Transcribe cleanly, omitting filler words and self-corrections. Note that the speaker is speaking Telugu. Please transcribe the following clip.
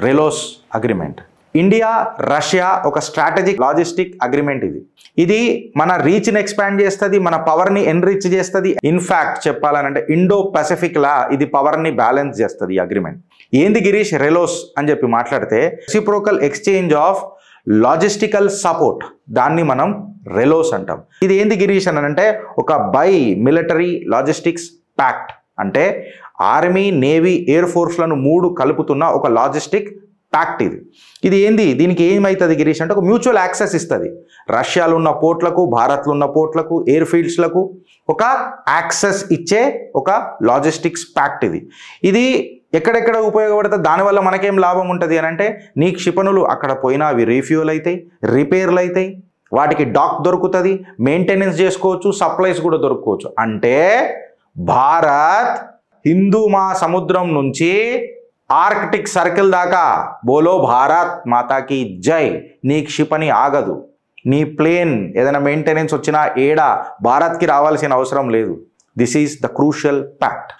రెలోస్ అగ్రిమెంట్. ఇండియా రష్యా ఒక స్ట్రాటజిక్ లాజిస్టిక్ అగ్రిమెంట్. ఇది మన రీచ్ని ఎక్స్పాండ్ చేస్తుంది, మన పవర్ని ఎన్రిచ్ చేస్తుంది. ఇన్ఫ్యాక్ట్ చెప్పాలనంటే ఇండో పసిఫిక్ లా ఇది పవర్ని బ్యాలెన్స్ చేస్తుంది ఈ అగ్రిమెంట్. ఏంది గిరీష్ రెలోస్ అని చెప్పి మాట్లాడితే reciprocal exchange of logistical support, దాన్ని మనం రెలోస్ అంటాం. ఇది ఏంది గిరీష్ అని అంటే ఒక బై మిలిటరీ లాజిస్టిక్స్ ప్యాక్ట్, అంటే ఆర్మీ నేవీ ఎయిర్ ఫోర్స్లను 3 కలుపుతున్న ఒక లాజిస్టిక్ ప్యాక్ట్. ఇది ఏంది, దీనికి ఏమవుతుంది గిరీష్ అంటే ఒక మ్యూచువల్ యాక్సెస్ ఇస్తుంది. రష్యాలో ఉన్న పోర్ట్లకు, భారత్లో ఉన్న పోర్ట్లకు, ఎయిర్ ఫీల్డ్స్లకు ఒక యాక్సెస్ ఇచ్చే ఒక లాజిస్టిక్స్ ప్యాక్ట్. ఇది ఎక్కడెక్కడ ఉపయోగపడుతుంది, దానివల్ల మనకేం లాభం ఉంటుంది అని అంటే నీ క్షిపణులు అక్కడ పోయినా అవి రీఫ్యూల్ అవుతాయి, రిపేర్లు అవుతాయి, వాటికి డాక్ దొరుకుతుంది, మెయింటెనెన్స్ చేసుకోవచ్చు, సప్లైస్ కూడా దొరుకుకోవచ్చు. అంటే భారత్ హిందూ మహాసముద్రం నుంచి ఆర్కిటిక్ సర్కిల్ దాకా బోలో భారత్ మాతాకి జై. నీ క్షిపణి ఆగదు, నీ ప్లేన్ ఏదైనా మెయింటెనెన్స్ వచ్చినా భారత్కి రావాల్సిన అవసరం లేదు. This is the crucial fact.